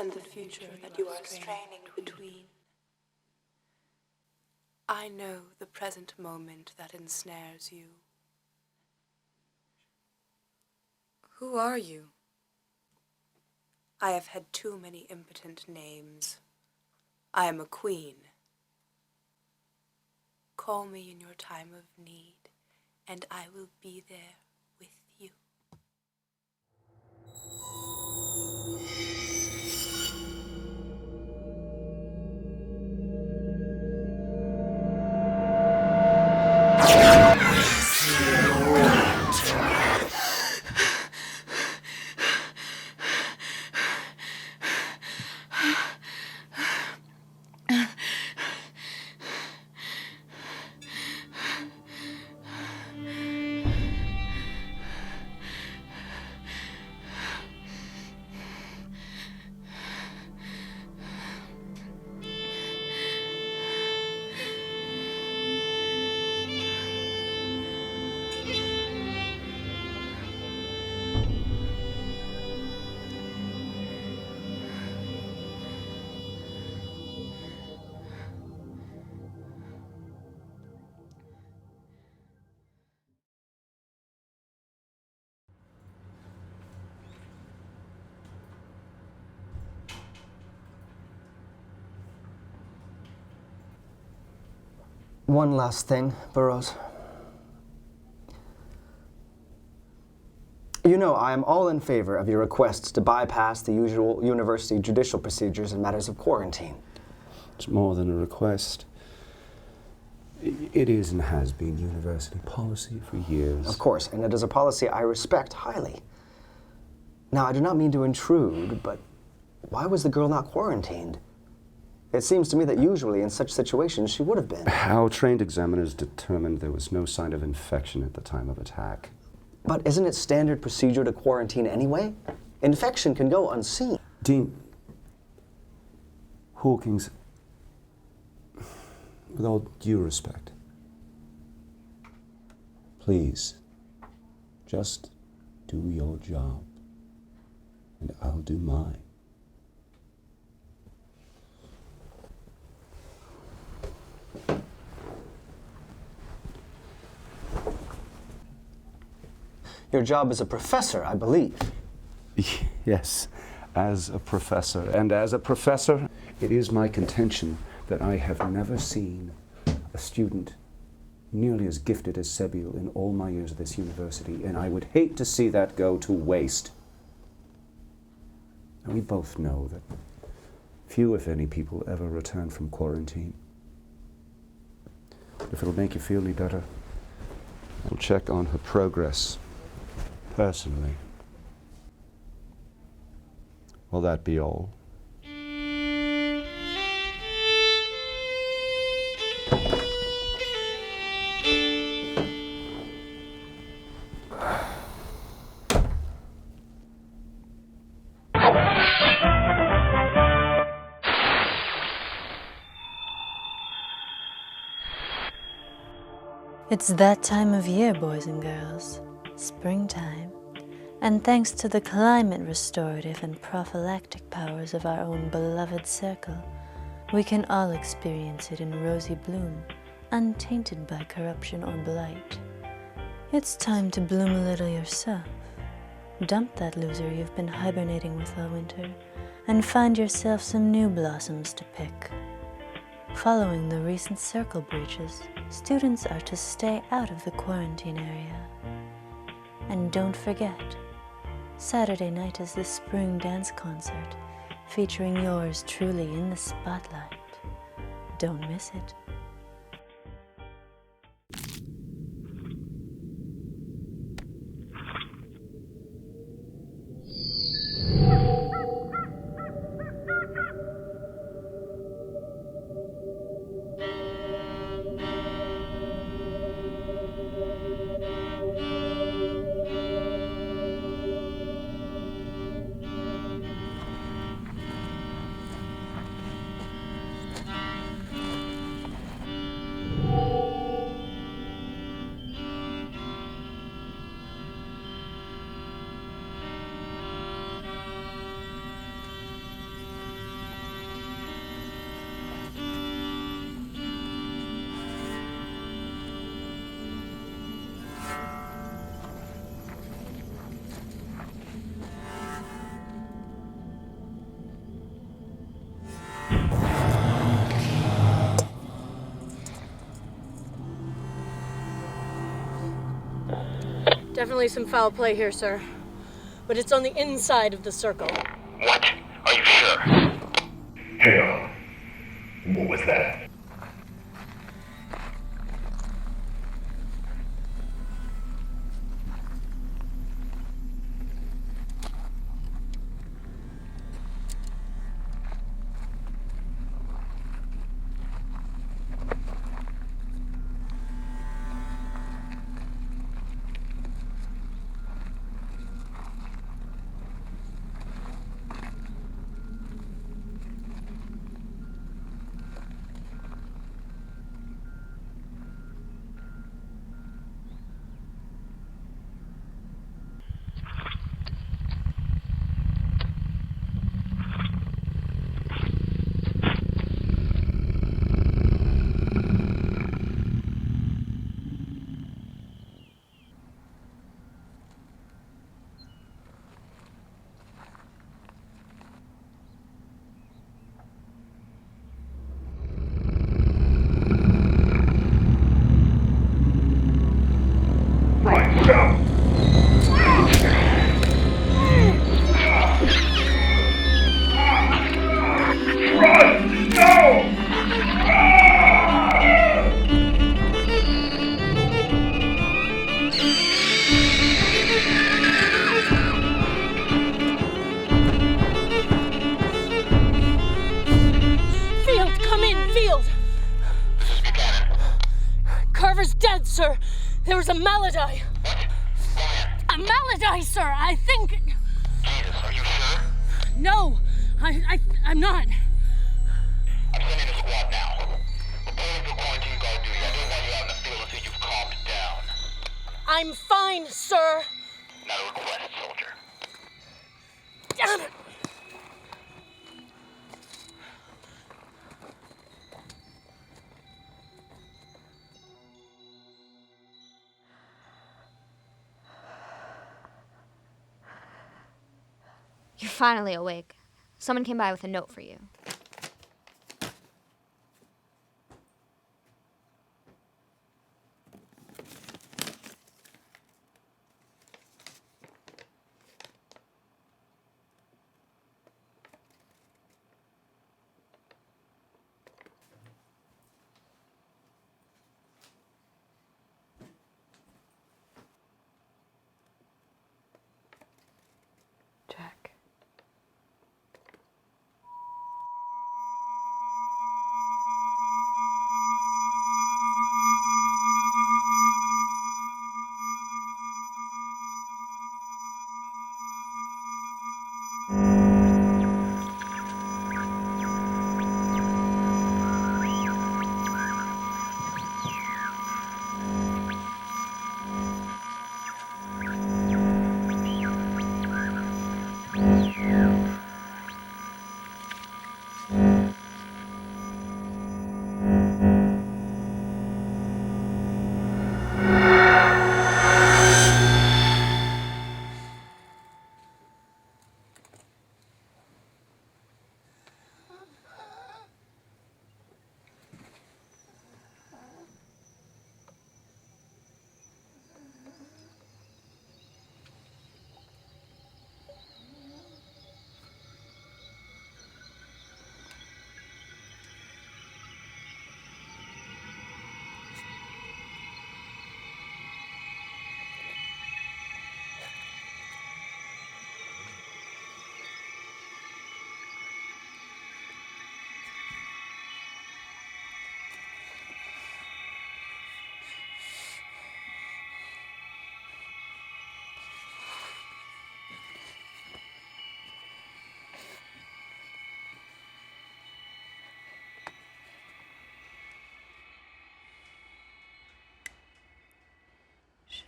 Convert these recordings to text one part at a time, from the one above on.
and the future that you are straining between. I know the present moment that ensnares you. Who are you? I have had too many impotent names. I am a queen. Call me in your time of need, and I will be there with you. One last thing, Burroughs. You know, I am all in favor of your requests to bypass the usual university judicial procedures in matters of quarantine. It's more than a request. It is and has been university policy for years. Of course, and it is a policy I respect highly. Now, I do not mean to intrude, but why was the girl not quarantined? It seems to me that usually in such situations she would have been. Our trained examiners determined there was no sign of infection at the time of attack. But isn't it standard procedure to quarantine anyway? Infection can go unseen. Dean Hawkins, with all due respect, please, just do your job, and I'll do mine. Your job as a professor, I believe. Yes, as a professor. And as a professor, it is my contention that I have never seen a student nearly as gifted as Sebille in all my years at this university, and I would hate to see that go to waste. And we both know that few, if any, people ever return from quarantine. If it'll make you feel any better, I'll check on her progress personally. Will that be all? It's that time of year, boys and girls, springtime, and thanks to the climate restorative and prophylactic powers of our own beloved circle, we can all experience it in rosy bloom, untainted by corruption or blight. It's time to bloom a little yourself. Dump that loser you've been hibernating with all winter, and find yourself some new blossoms to pick. Following the recent circle breaches, students are to stay out of the quarantine area. And don't forget, Saturday night is the spring dance concert, featuring yours truly in the spotlight. Don't miss it. definitely some foul play here, sir. But it's on the inside of the circle. What? Are you sure? Hang on. What was that? Right, go! Run! Go! Field, come in, Field! This is Buchanan. Carver's dead, sir. There was a malady. What? Where? A malady, sir, I think... Jesus, are you sure? No, I'm not. I'm sending a squad now. Reporting to quarantine guard duty. I don't want you out in the field until you've calmed down. I'm fine, sir. Not a request, soldier. Damn it. You're finally awake. Someone came by with a note for you. Jack.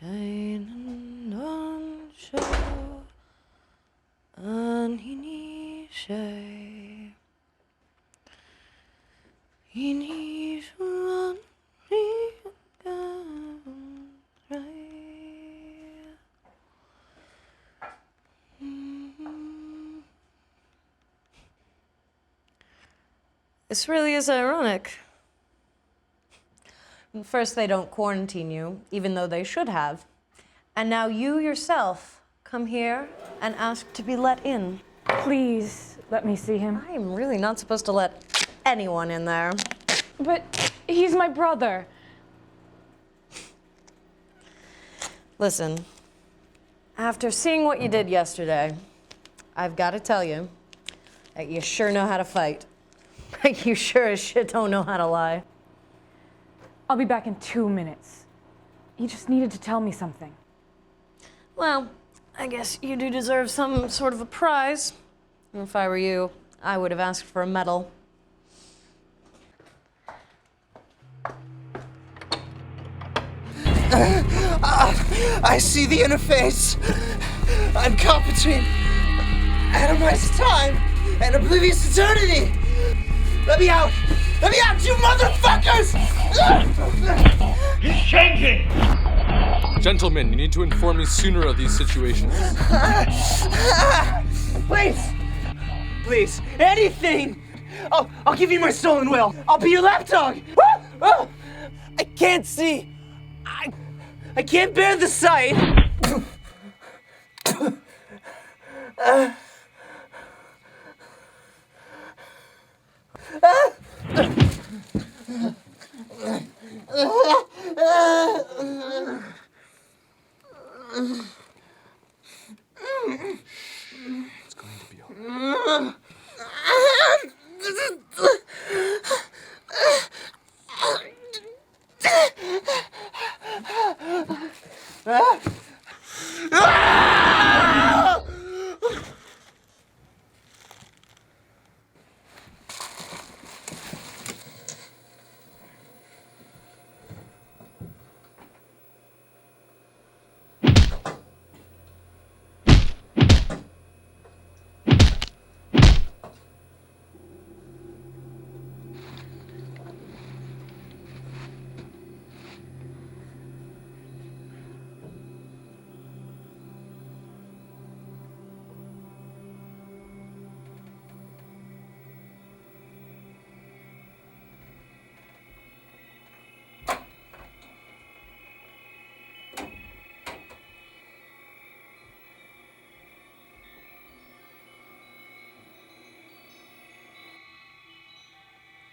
Shining on shore, anini shay, ini suan This really is ironic. First, they don't quarantine you, even though they should have. And now you yourself come here and ask to be let in. Please, let me see him. I am really not supposed to let anyone in there. But he's my brother. Listen, after seeing what you did yesterday, I've got to tell you that you sure know how to fight. You sure as shit don't know how to lie. I'll be back in 2 minutes. He just needed to tell me something. Well, I guess you do deserve some sort of a prize. If I were you, I would have asked for a medal. I see the interface. I'm caught between atomized time and oblivious eternity. Let me out! Let me out, you motherfuckers! He's changing! Gentlemen, you need to inform me sooner of these situations. Please! Please, anything! I'll give you my stolen will. I'll be your lapdog! I can't see. I can't bear the sight. It's going to be all right.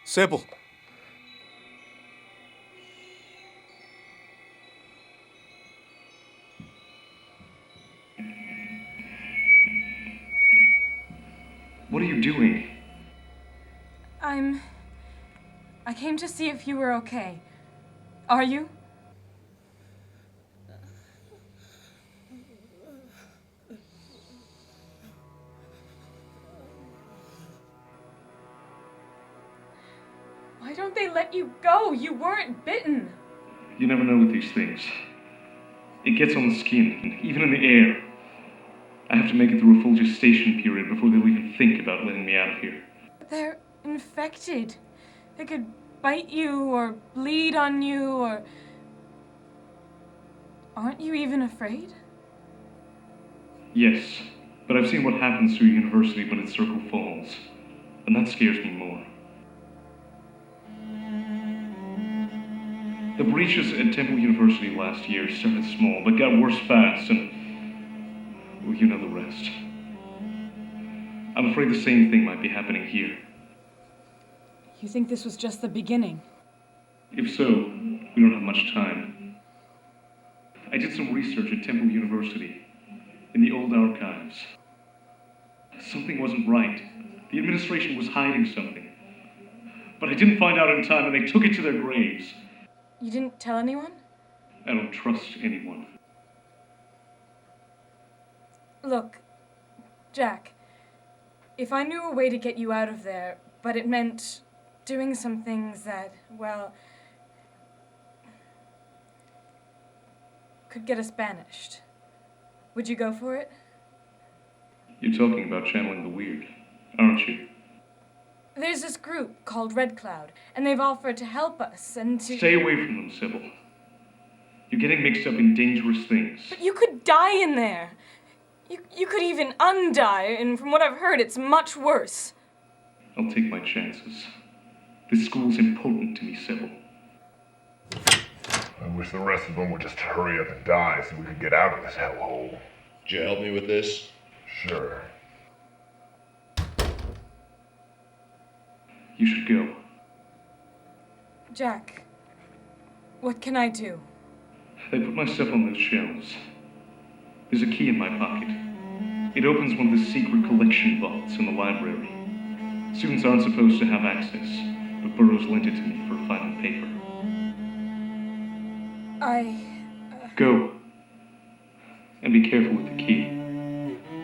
Sebille. What are you doing? I came to see if you were okay. Are you? Why don't they let you go? You weren't bitten. You never know with these things. It gets on the skin, even in the air. I have to make it through a full gestation period before they'll even think about letting me out of here. They're infected. They could bite you or bleed on you or... Aren't you even afraid? Yes, but I've seen what happens to a university when its circle falls, and that scares me more. The breaches at Temple University last year started small, but got worse fast, and... well, you know the rest. I'm afraid the same thing might be happening here. You think this was just the beginning? If so, we don't have much time. I did some research at Temple University, in the old archives. Something wasn't right. The administration was hiding something. But I didn't find out in time, and they took it to their graves. You didn't tell anyone? I don't trust anyone. Look, Jack, if I knew a way to get you out of there, but it meant doing some things that, well, could get us banished, would you go for it? You're talking about channeling the weird, aren't you? There's this group called Red Cloud, and they've offered to help us and to... Stay away from them, Sebille. You're getting mixed up in dangerous things. But you could die in there. You could even undie, and from what I've heard, it's much worse. I'll take my chances. This school's important to me, Sebille. I wish the rest of them would just hurry up and die so we could get out of this hellhole. Could you help me with this? Sure. You should go. Jack, what can I do? I put my stuff on those shelves. There's a key in my pocket. It opens one of the secret collection vaults in the library. Students aren't supposed to have access, but Burroughs lent it to me for final paper. Go. And be careful with the key.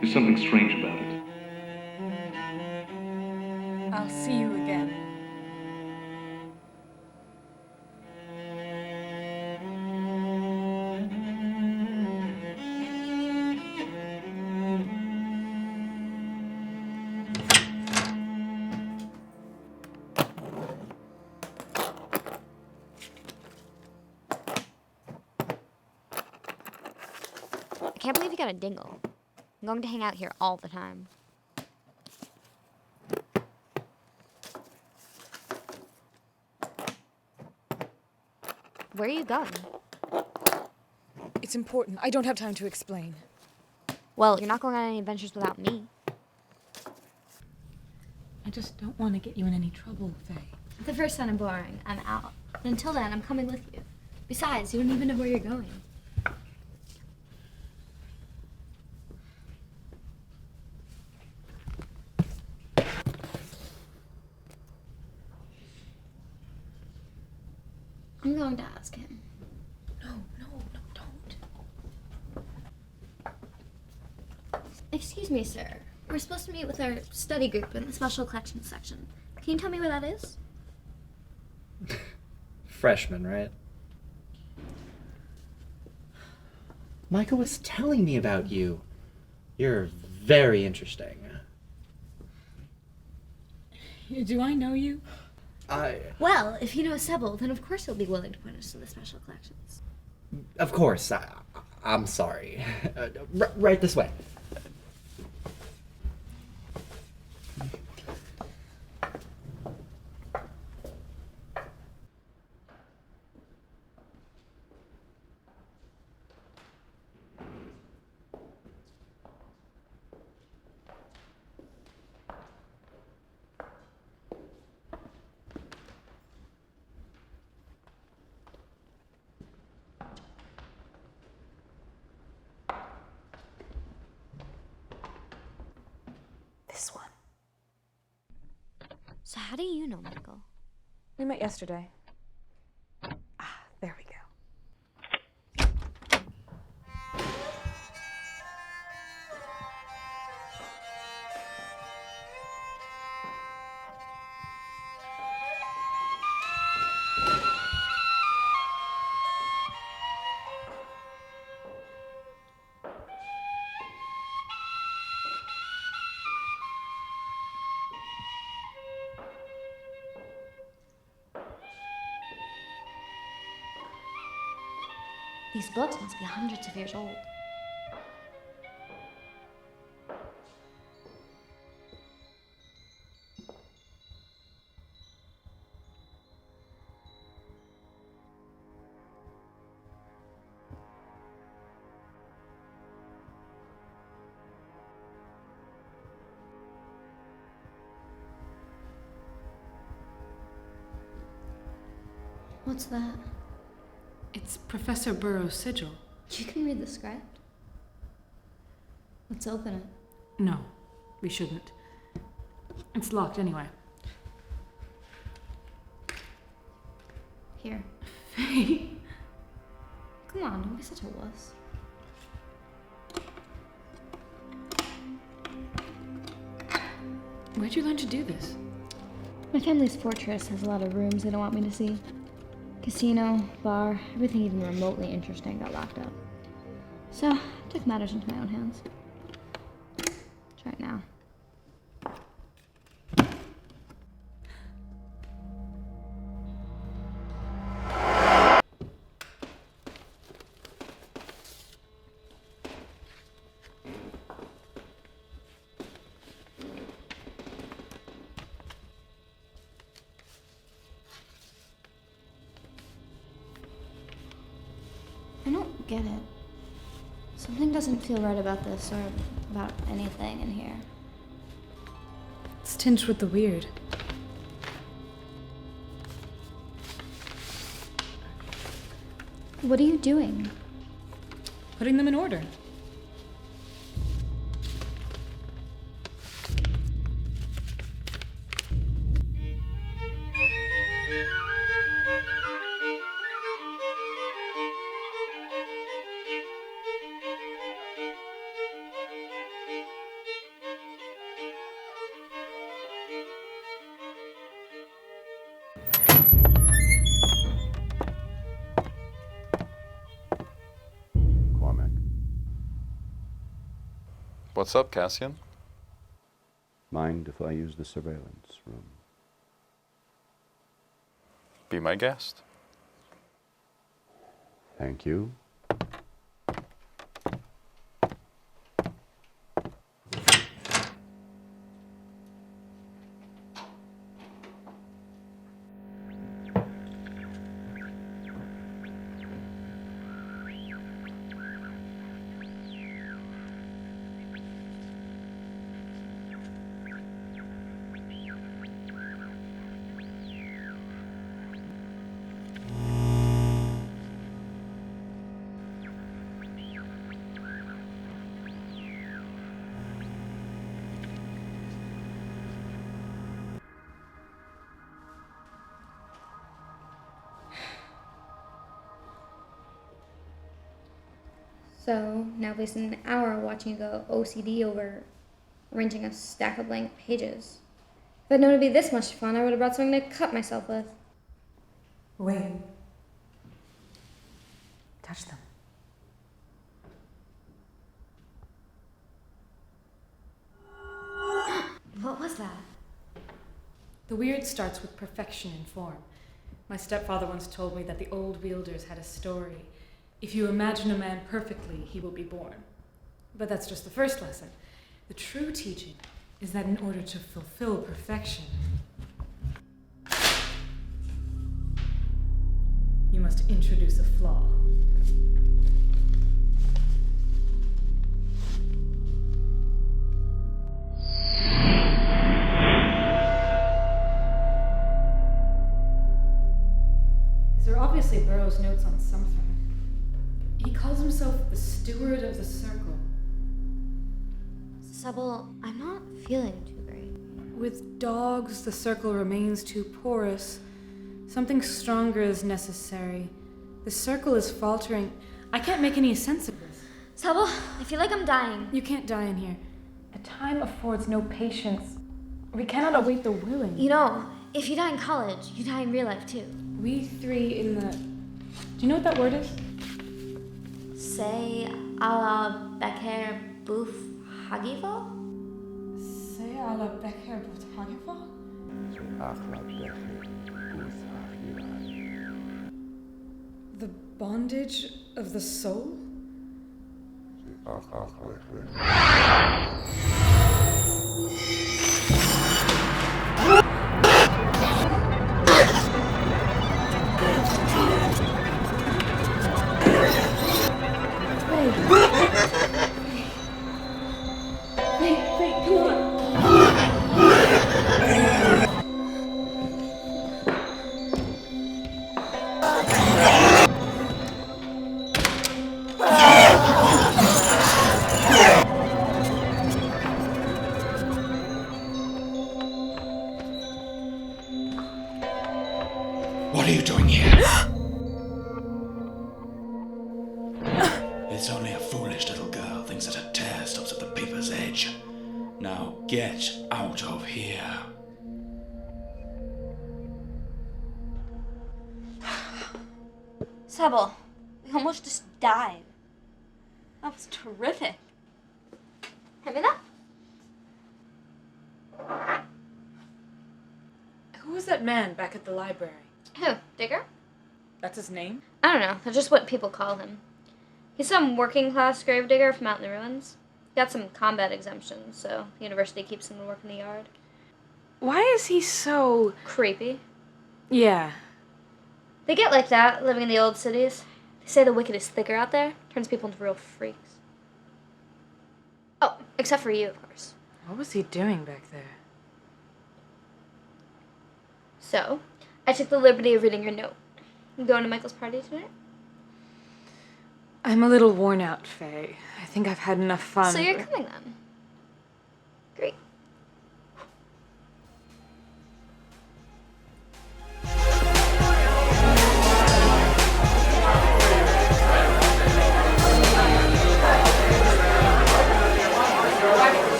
There's something strange about it. I'll see you again. I can't believe you got a dingle. I'm going to hang out here all the time. Where are you going? It's important. I don't have time to explain. Well, you're not going on any adventures without me. I just don't want to get you in any trouble, Faye. If the first sounded boring, I'm out. But until then, I'm coming with you. Besides, you don't even know where you're going. I'm going to ask him. No, don't. Excuse me, sir. We're supposed to meet with our study group in the special collections section. Can you tell me where that is? Freshman, right? Micah was telling me about you. You're very interesting. Do I know you? Well, if you know Sebille, then of course he'll be willing to point us to the special collections. Of course. I'm sorry. Right this way. This one. So how do you know Michael? We met yesterday. There we go. These books must be hundreds of years old. What's that? It's Professor Burroughs' sigil. You can read the script. Let's open it. No, we shouldn't. It's locked anyway. Here. Faye. Come on, don't be such a wuss. Where'd you learn to do this? My family's fortress has a lot of rooms they don't want me to see. Casino, bar, everything even remotely interesting got locked up. So, I took matters into my own hands. Try it now. get it. Something doesn't feel right about this or about anything in here. It's tinged with the weird. What are you doing? Putting them in order. What's up, Cassian? Mind if I use the surveillance room? Be my guest. Thank you. So, now wasting an hour watching you go OCD over arranging a stack of blank pages. If I'd known it'd be this much fun, I would have brought something to cut myself with. Wait. Touch them. What was that? The weird starts with perfection in form. My stepfather once told me that the old wielders had a story. If you imagine a man perfectly, he will be born. But that's just the first lesson. The true teaching is that in order to fulfill perfection, you must introduce a flaw. These are obviously Burroughs' notes on something. He calls himself the steward of the circle. Sebille, I'm not feeling too great. With dogs, the circle remains too porous. Something stronger is necessary. The circle is faltering. I can't make any sense of this. Sebille, I feel like I'm dying. You can't die in here. A time affords no patience. We cannot await the willing. You know, if you die in college, you die in real life too. We three in the... Do you know what that word is? C'est à la Becker Bouffe Hagivo? C'est à la Becker Bouffe Hagivo? The bondage of the soul? Wait, come on. What are you doing here? It's only a foolish little girl thinks that a tear stops at the paper's edge. Now get out of here. Sebille, we almost just died. That was terrific. Hand me that? Who was that man back at the library? Who? Digger? That's his name? I don't know. That's just what people call him. He's some working class gravedigger from out in the ruins. Got some combat exemptions, so the university keeps him to work in the yard. Why is he so... Creepy. Yeah. They get like that living in the old cities. They say the wicked is thicker out there, turns people into real freaks. Oh, except for you, of course. What was he doing back there? So, I took the liberty of reading your note. You going to Michael's party tonight? I'm a little worn out, Faye. I think I've had enough fun. So you're coming then? Great.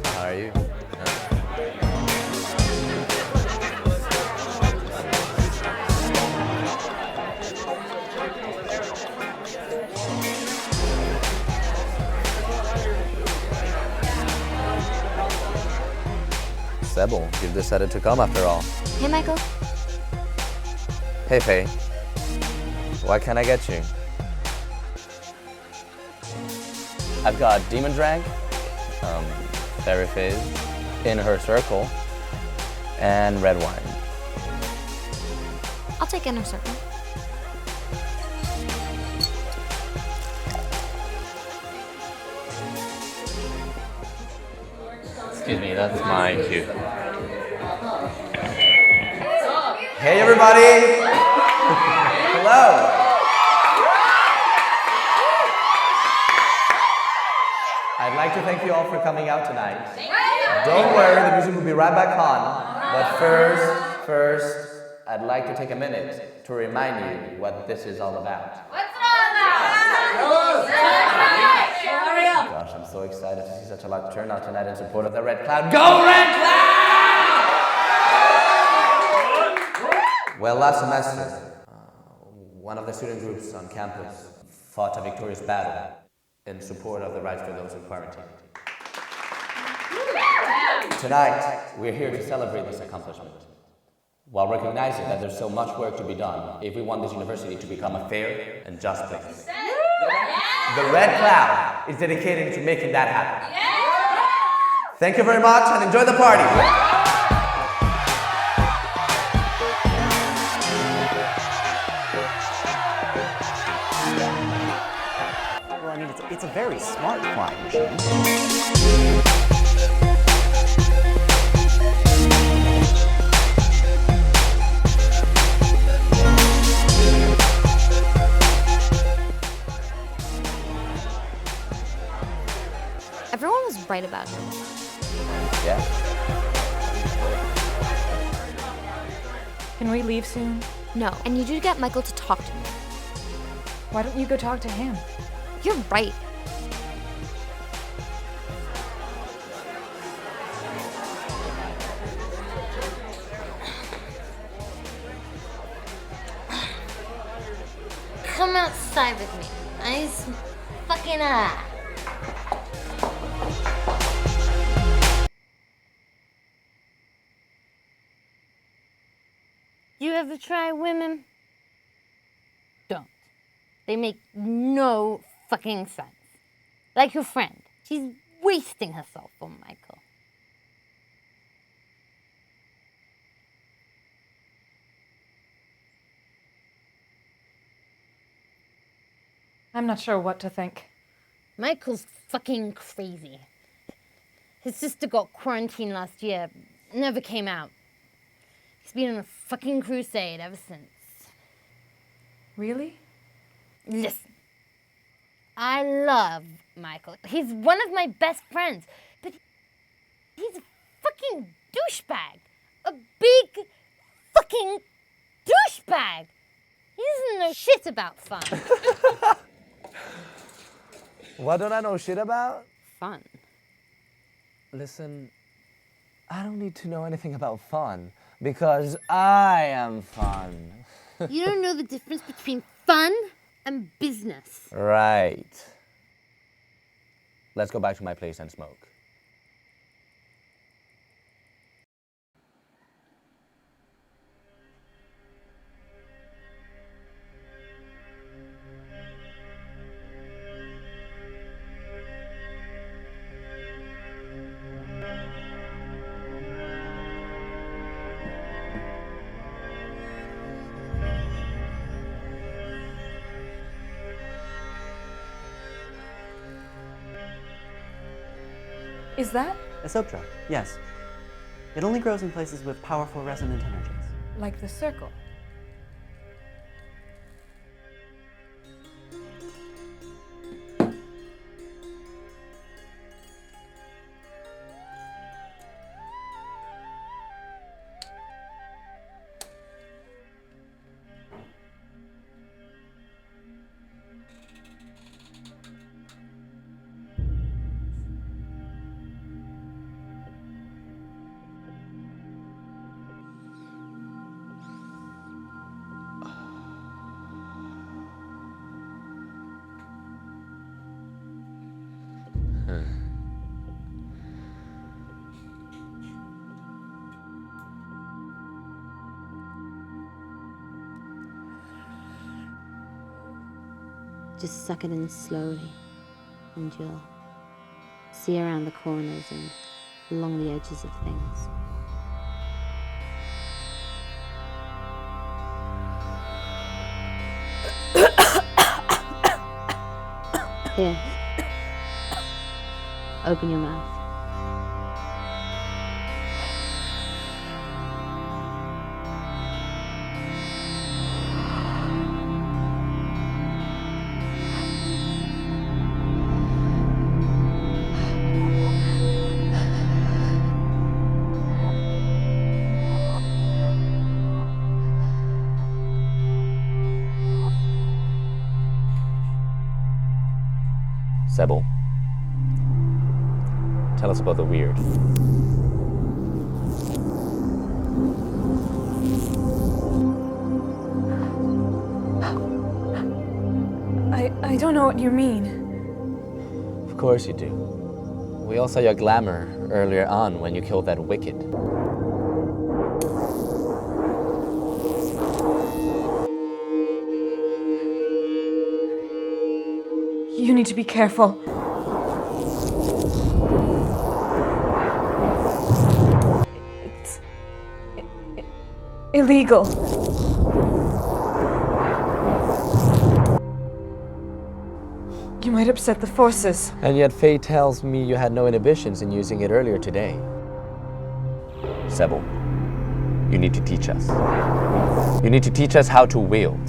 How are you? Sebille, you've decided to come after all. Hey, Michael. Hey, Faye. What can I get you? I've got Demon Drag, Fairy Fizz, In Her Circle, and red wine. I'll take Inner Circle. Excuse me, that's my cue. Hey, everybody! Hello! I'd like to thank you all for coming out tonight. Don't worry, the music will be right back on. But first, I'd like to take a minute to remind you what this is all about. What's it all about? Hurry up! Gosh, I'm so excited to see such a large turnout tonight in support of the Red Cloud. Go Red Cloud! Well, last semester, one of the student groups on campus fought a victorious battle in support of the rights for those in quarantine. Tonight, we're here to celebrate this accomplishment, while recognizing that there's so much work to be done if we want this university to become a fair and just place. The Red Cloud is dedicated to making that happen. Thank you very much and enjoy the party. Well, I mean, it's a very smart flying machine. Everyone was right about him. Yeah. Can we leave soon? No, and you do get Michael to talk to me. Why don't you go talk to him? You're right. Come outside with me. Nice fucking eye. You ever try women? Don't. They make no fucking sense. Like your friend. She's wasting herself on Michael. I'm not sure what to think. Michael's fucking crazy. His sister got quarantined last year. Never came out. He's been on a fucking crusade ever since. Really? Listen. I love Michael. He's one of my best friends. But he's a fucking douchebag. A big fucking douchebag. He doesn't know shit about fun. What don't I know shit about? Fun. Listen, I don't need to know anything about fun, because I am fun. You don't know the difference between fun and business. Right. Let's go back to my place and smoke. Is that? A soap drug, yes. It only grows in places with powerful resonant energies. Like the circle? Just suck it in slowly, and you'll see around the corners and along the edges of things. Here. Open your mouth. Sebille, tell us about the weird. I don't know what you mean. Of course you do. We all saw your glamour earlier on when you killed that wicked. You need to be careful. It's illegal. You might upset the forces. And yet Faye tells me you had no inhibitions in using it earlier today. Sebille, you need to teach us. You need to teach us how to wield.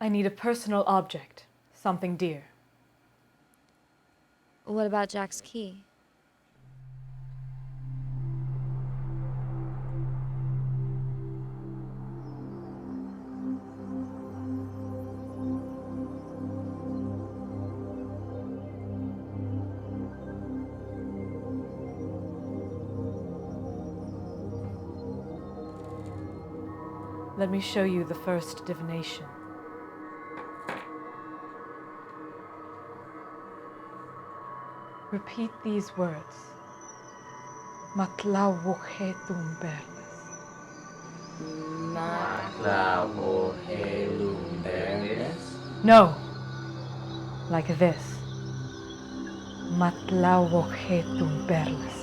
I need a personal object, something dear. What about Jack's key? Let me show you the first divination. Repeat these words. Matlawuchetum berles. Matlawuchetum berles? No. Like this. Matlawuchetum berles.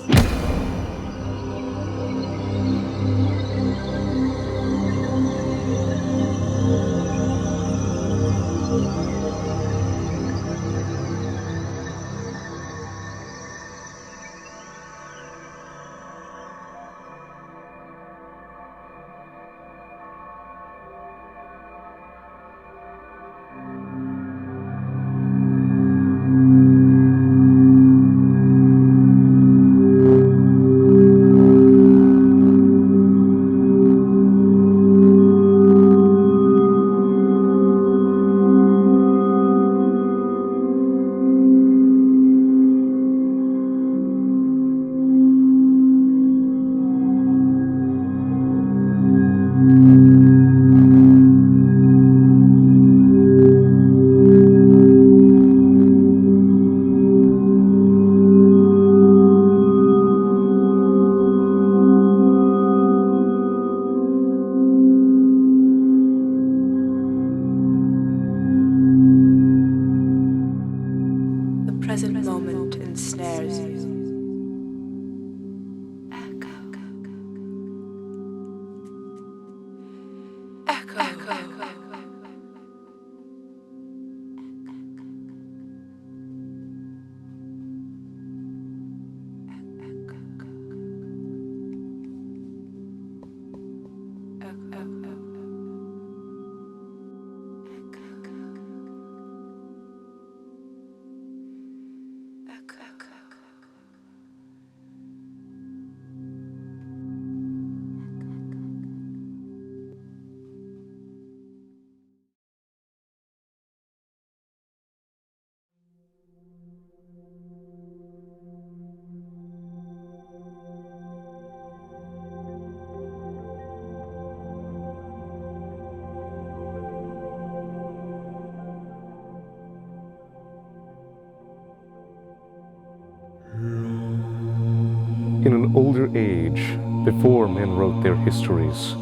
older age, before men wrote their histories,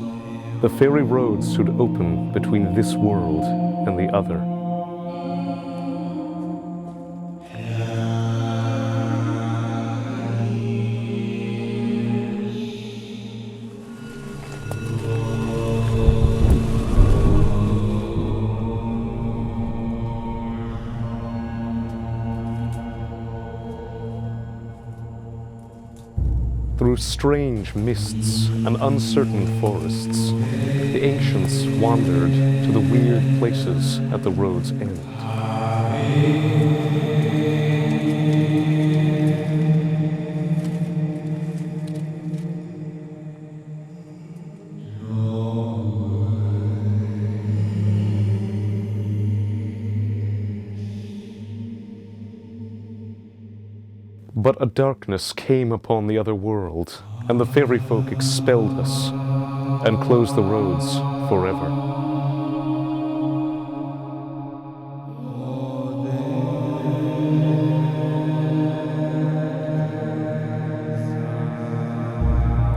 the fairy roads stood open between this world and the other. Through strange mists and uncertain forests, the ancients wandered to the weird places at the road's end. But a darkness came upon the other world, and the fairy folk expelled us and closed the roads forever.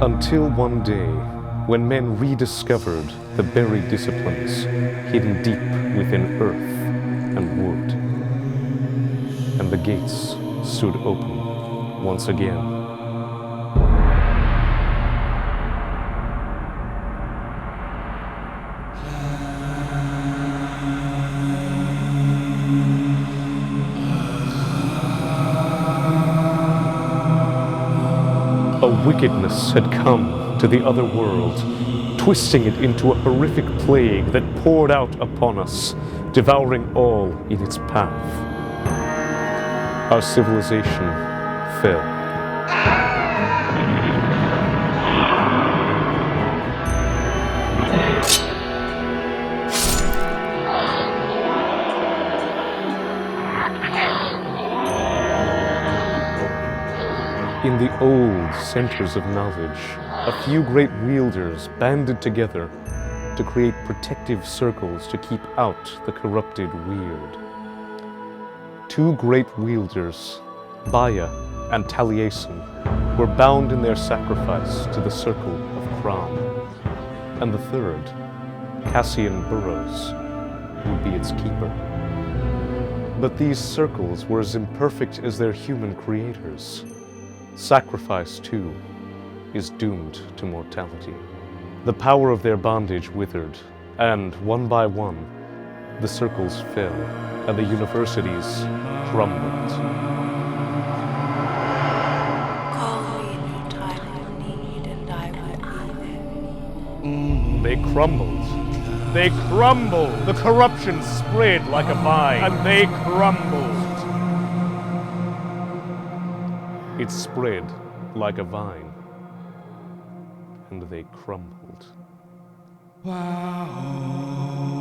Until one day, when men rediscovered the buried disciplines hidden deep within earth and wood, and the gates stood open once again. A wickedness had come to the other world, twisting it into a horrific plague that poured out upon us, devouring all in its path. Our civilization fell. In the old centers of knowledge, a few great wielders banded together to create protective circles to keep out the corrupted weird. Two great wielders, Baya and Taliesin, were bound in their sacrifice to the circle of Kram, and the third, Cassian Burrows, would be its keeper. But these circles were as imperfect as their human creators. Sacrifice, too, is doomed to mortality. The power of their bondage withered, and one by one, the circles fell, and the universities crumbled. Call me in your time of need, and I will be there. They crumbled. They crumbled. The corruption spread like a vine, and they crumbled. It spread like a vine, and they crumbled. Wow.